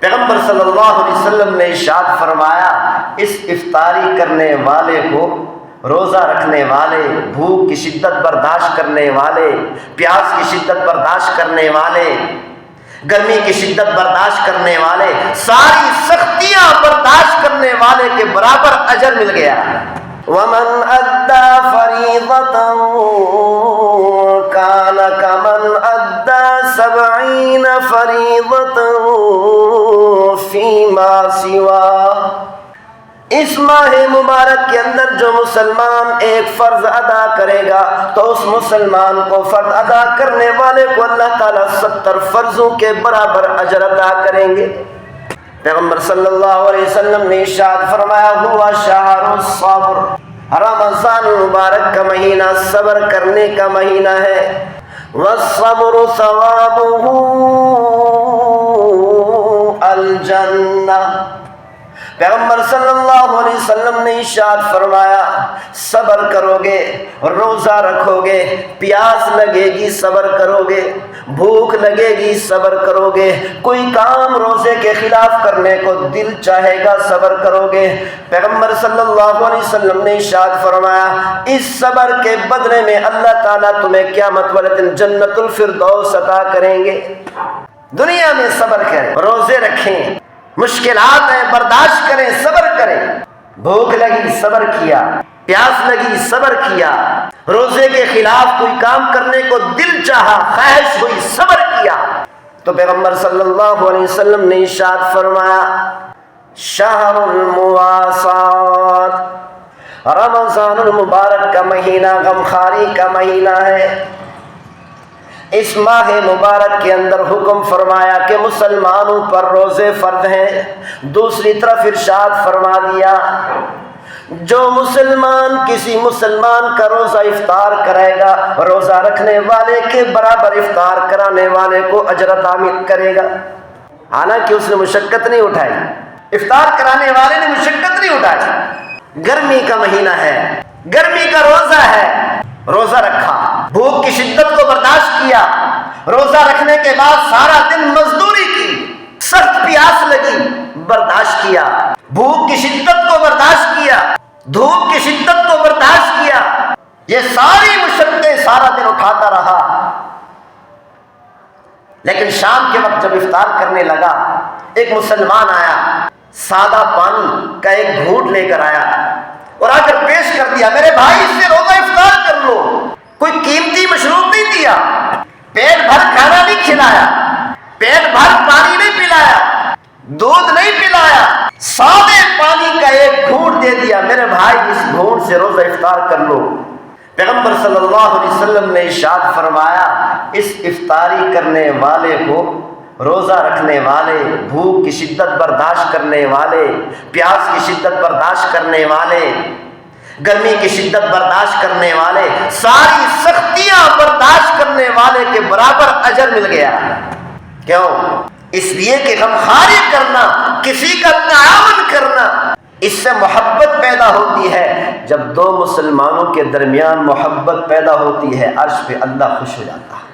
پیغمبر صلی اللہ علیہ وسلم نے ارشاد فرمایا، اس افطاری کرنے والے کو، روزہ رکھنے والے، بھوک کی شدت برداشت کرنے والے، پیاس کی شدت برداشت کرنے والے، گرمی کی شدت برداشت کرنے والے، ساری سختیاں برداشت کرنے والے کے برابر اجر مل گیا۔ وَمَنْ أَدَّى فَرِيضَةً كَانَ كَمَنْ أَدَّى 70 فَرِيضَةً فِيمَا سِوَاهُ۔ اس ماہ مبارک کے اندر جو مسلمان ایک فرض ادا کرے گا تو اس مسلمان کو فرض ادا کرنے والے کو اللہ تعالیٰ 70 فرضوں کے برابر اجر عطا کریں گے۔ پیغمبر صلی اللہ علیہ وسلم نے ارشاد فرمایا، ہوا شہر الصبر، رمضان مبارک کا مہینہ صبر کرنے کا مہینہ ہے۔ والصبر ثوابہ الجنہ۔ پیغمبر صلی اللہ علیہ وسلم نے ارشاد فرمایا، صبر کرو گے، روزہ رکھو گے، پیاس لگے گی صبر کرو گے، بھوک لگے گی صبر کرو گے، کوئی کام روزے کے خلاف کرنے کو دل چاہے گا صبر کرو گے، پیغمبر صلی اللہ علیہ وسلم نے ارشاد فرمایا، اس صبر کے بدلے میں اللہ تعالیٰ تمہیں قیامت والے دن جنت الفردوس عطا کریں گے۔ دنیا میں صبر کریں، روزے رکھیں، مشکلات ہیں برداشت کریں، صبر کریں، بھوک لگی صبر کیا، پیاس لگی صبر کیا، روزے کے خلاف کوئی کام کرنے کو دل چاہا، خواہش ہوئی صبر کیا، تو پیغمبر صلی اللہ علیہ وسلم نے ارشاد فرمایا، شہر المواسات، رمضان المبارک کا مہینہ غمخواری کا مہینہ ہے۔ اس ماہ مبارک کے اندر حکم فرمایا کہ مسلمانوں پر روزے فرض ہیں، دوسری طرف ارشاد فرما دیا، جو مسلمان کسی مسلمان کا روزہ افطار کرے گا، روزہ رکھنے والے کے برابر افطار کرانے والے کو اجر عطا کرے گا۔ حالانکہ اس نے مشقت نہیں اٹھائی، افطار کرانے والے نے مشقت نہیں اٹھائی، گرمی کا مہینہ ہے، گرمی کا روزہ ہے، روزہ رکھا، بھوک کی شدت کو برداشت کیا، روزہ رکھنے کے بعد سارا دن مزدوری کی، سخت پیاس لگی برداشت کیا، بھوک کی شدت کو برداشت کیا، دھوپ کی شدت کو برداشت کیا، یہ ساری مشقتیں سارا دن اٹھاتا رہا، لیکن شام کے وقت جب افطار کرنے لگا، ایک مسلمان آیا، سادہ پانی کا ایک گھونٹ لے کر آیا اور آ کر پیش کر دیا، میرے بھائی اس سے روزہ افطار کر لو، کوئی قیمتی مشروب نہیں دیا، پیٹ بھر کھانا نہیں کھلایا، پیٹ بھر پانی نہیں پلایا، دودھ نہیں پلایا، سادے پانی کا ایک گھونٹ دے دیا، میرے بھائی اس گھونٹ سے روزہ افطار کر لو۔ پیغمبر صلی اللہ علیہ وسلم نے ارشاد فرمایا، اس افطاری کرنے والے کو، روزہ رکھنے والے، بھوک کی شدت برداشت کرنے والے، پیاس کی شدت برداشت کرنے والے، گرمی کی شدت برداشت کرنے والے، ساری سختیاں برداشت کرنے والے کے برابر اجر مل گیا۔ کیوں؟ اس لیے کہ غمخواری کرنا، کسی کا تعاون کرنا، اس سے محبت پیدا ہوتی ہے، جب دو مسلمانوں کے درمیان محبت پیدا ہوتی ہے عرش پہ اللہ خوش ہو جاتا ہے۔